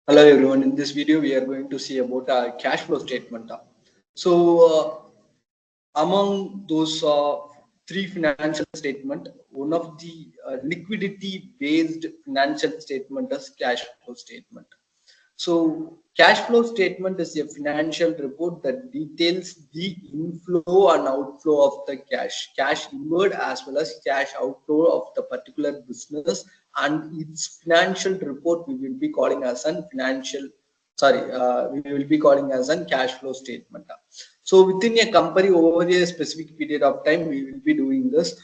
Hello everyone. In this video, we are going to see about a cash flow statement. So, among those three financial statement, one of the liquidity-based financial statement is cash flow statement. So, cash flow statement is a financial report that details the inflow and outflow of the cash inward as well as cash outflow of the particular business, and its financial report we will be calling as an we will be calling as an cash flow statement. So, within a company over a specific period of time, we will be doing this.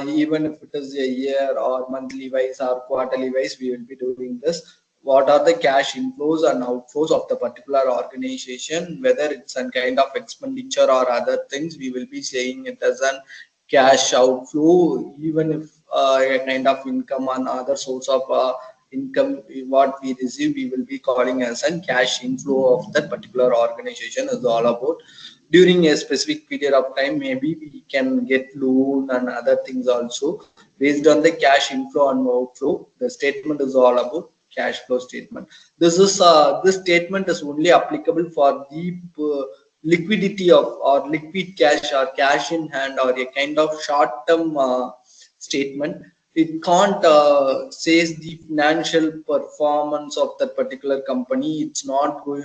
Even if it is a year or monthly wise or quarterly wise, we will be doing this. What are the cash inflows and outflows of the particular organization, whether it's some kind of expenditure or other things, we will be saying it as an cash outflow. Even if a kind of income and other source of income what we receive, we will be calling as a cash inflow of that particular organization. Is all about during a specific period of time, maybe we can get loan and other things also based on the cash inflow and outflow. The statement is all about cash flow statement. This statement is only applicable for the liquidity of or liquid cash or cash in hand or a kind of short term statement. It can't says the financial performance of that particular company. It's not we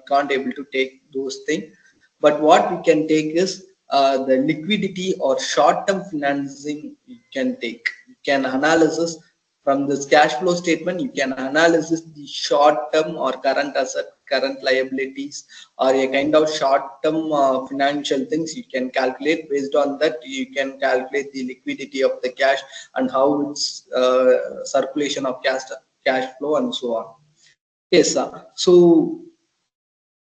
can't able to take those things, but what we can take is the liquidity or short term financing. You can take, you can analysis from this cash flow statement. You can analysis the short term or current asset, current liabilities, or a kind of short term financial things. You can calculate based on that. You can calculate the liquidity of the cash and how its circulation of cash flow and so on. Yes, sir. So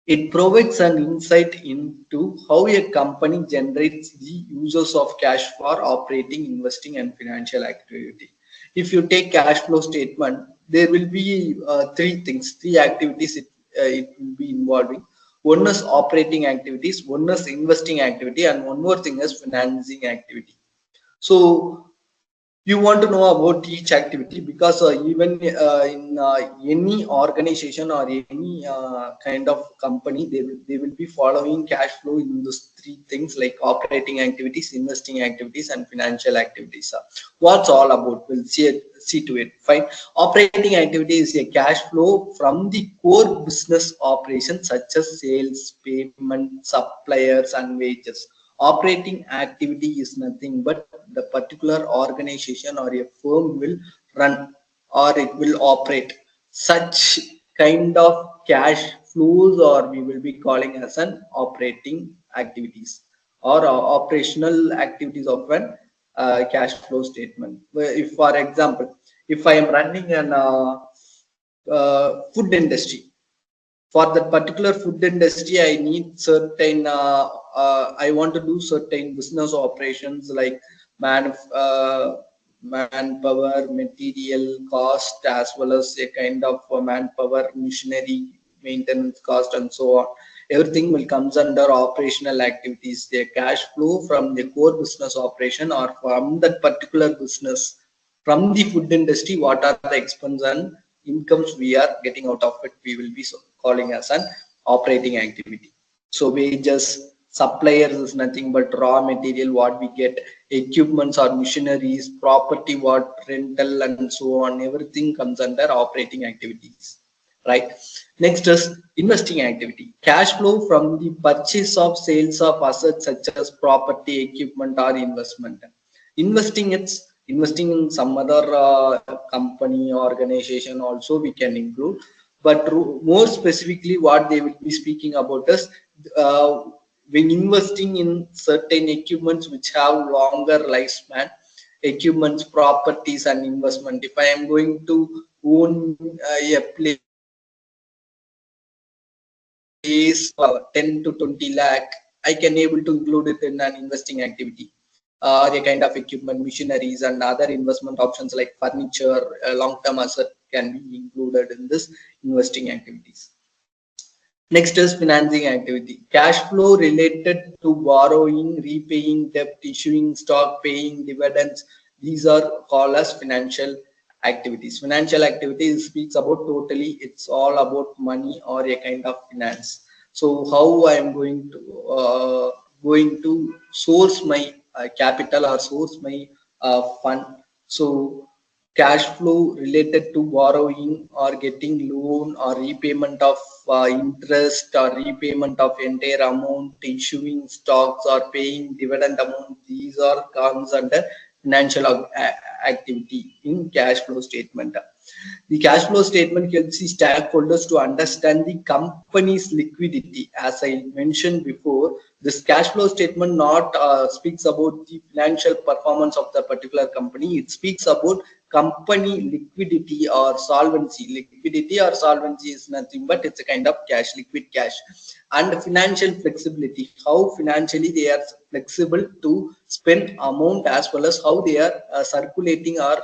it provides an insight into how a company generates the uses of cash for operating, investing, and financial activity. If you take cash flow statement, there will be three things, three activities it will be involving. One is operating activities, one is investing activity, and one more thing is financing activity. So you want to know about each activity because even in any organization or any kind of company, they will be following cash flow in those three things like operating activities, investing activities, and financial activities. What's all about, we'll see to it. Fine. Operating activity is a cash flow from the core business operations such as sales, payment, suppliers, and wages. Operating activity is nothing but the particular organization or a firm will run or it will operate such kind of cash flows, or we will be calling as an operating activities or operational activities of an cash flow statement. If, for example, if I am running an food industry, for that particular food industry I need certain I want to do certain business operations like manpower, material cost, as well as a kind of manpower, machinery, maintenance cost, and so on. Everything will comes under operational activities. The cash flow from the core business operation or from that particular business, from the food industry, what are the expenses and incomes we are getting out of it, we will be calling as an operating activity. So wages, suppliers is nothing but raw material what we get, equipments or machineries, property what rental and so on, everything comes under operating activities, right? Next is investing activity. Cash flow from the purchase of sales of assets such as property, equipment, or investment. Investing, it's investing in some other company, organization also we can include, but more specifically what they will be speaking about is uh, when investing in certain equipments which have longer lifespan, equipments, properties, and investment. If I am going to own a place 10 to 20 lakh, I can able to include it in an investing activity. A kind of equipment, machineries, and other investment options like furniture, long-term asset can be included in this investing activities. Next is financing activity. Cash flow related to borrowing, repaying debt, issuing stock, paying dividends. These are called as financial activities. Financial activities speaks about totally, it's all about money or a kind of finance. So how I am going to source my capital or source my fund. So cash flow related to borrowing or getting loan or repayment of interest or repayment of entire amount, issuing stocks or paying dividend amount, these are comes under financial activity in cash flow statement. The cash flow statement helps the stakeholders to understand the company's liquidity. As I mentioned before, this cash flow statement not speaks about the financial performance of the particular company. It speaks about company liquidity or solvency. Liquidity or solvency is nothing but it's a kind of cash, liquid cash. And financial flexibility, how financially they are flexible to spend amount, as well as how they are circulating or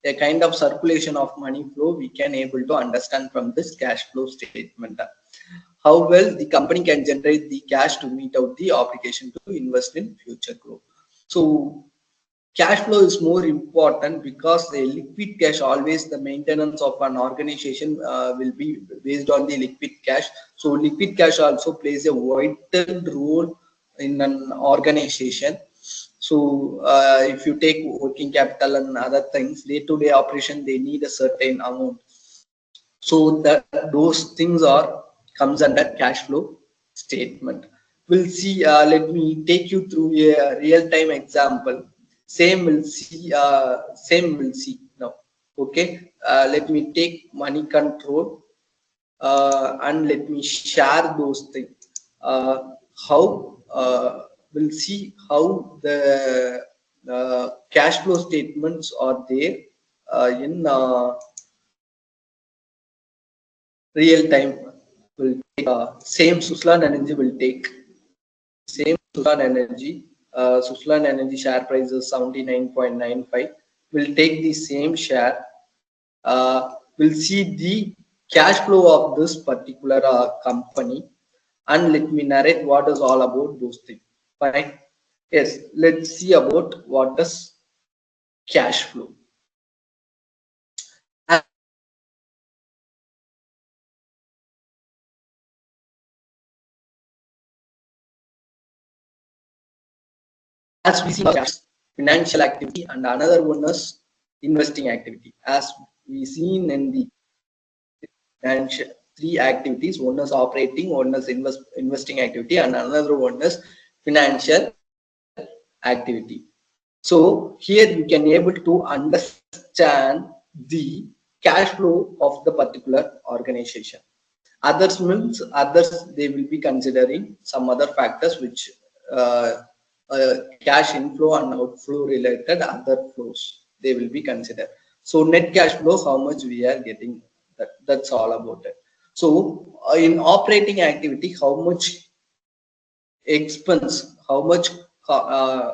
a kind of circulation of money flow we can able to understand from this cash flow statement. How well the company can generate the cash to meet out the obligation to invest in future growth. So cash flow is more important because the liquid cash, always the maintenance of an organization will be based on the liquid cash. So liquid cash also plays a vital role in an organization. So if you take working capital and other things, day-to-day operation, they need a certain amount. So that those things are comes under cash flow statement. We'll see. Let me take you through a real-time example. Same will see now. Okay. Let me take money control and let me share those things. How we'll see how the cash flow statements are there in real time. Will take same Suslan Energy will take same Suslan Energy. Suslan Energy share price is 79.95. We'll take the same share. We'll see the cash flow of this particular company, and let me narrate what is all about those things. Fine. Yes, let's see about what is cash flow. As we see, financial activity, and another one is investing activity. As we seen in the financial three activities, one is operating, one is investing activity, and another one is financial activity. So here you can able to understand the cash flow of the particular organization. Others means others, they will be considering some other factors which cash inflow and outflow related other flows they will be considered. So net cash flow, how much we are getting, that's all about it. So in operating activity, how much expense, how much uh,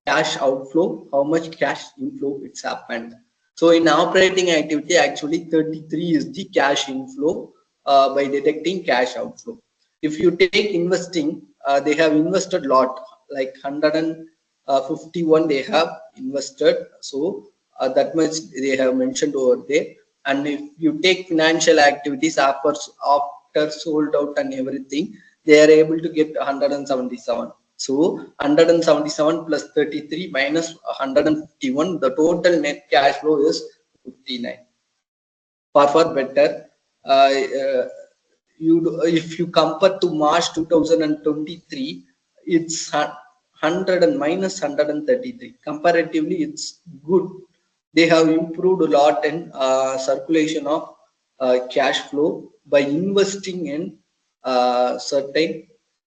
cash outflow, how much cash inflow it's happened. So in operating activity, actually 33 is the cash inflow by deducting cash outflow. If you take investing, they have invested lot, like 151 they have invested. So that much they have mentioned over there. And if you take financial activities after sold out and everything, they are able to get 177. So 177 plus 33 minus 151, the total net cash flow is 59. Far better. If you compare to March 2023, it's 100 and minus 133. Comparatively, it's good. They have improved a lot in circulation of cash flow by investing in certain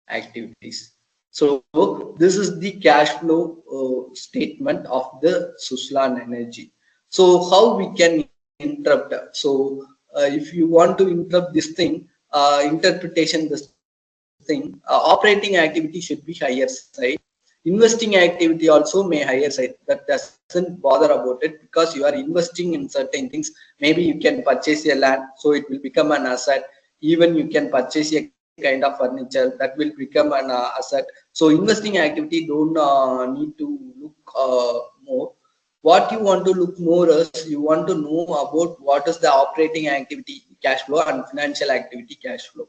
activities. So this is the cash flow statement of the Suslan Energy. So how we can interrupt? So if you want to interrupt this thing, interpretation this thing, operating activity should be higher side. Investing activity also may higher side. That doesn't bother about it, because you are investing in certain things. Maybe you can purchase a land, so it will become an asset. Even you can purchase a kind of furniture, that will become an asset. So investing activity don't need to look more. what you want to look more is you want to know about what is the operating activity cash flow and financial activity cash flow.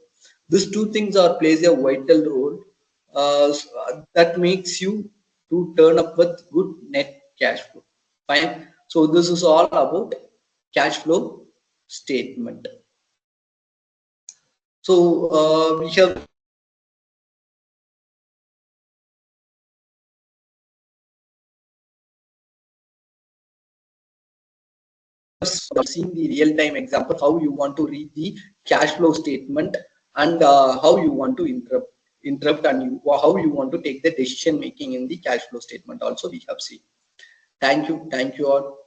These two things are plays a vital role that makes you to turn up with good net cash flow. Fine. So this is all about cash flow statement. So we have seen the real-time example how you want to read the cash flow statement and how you want to interrupt and how you want to take the decision making in the cash flow statement also we have seen. Thank you all.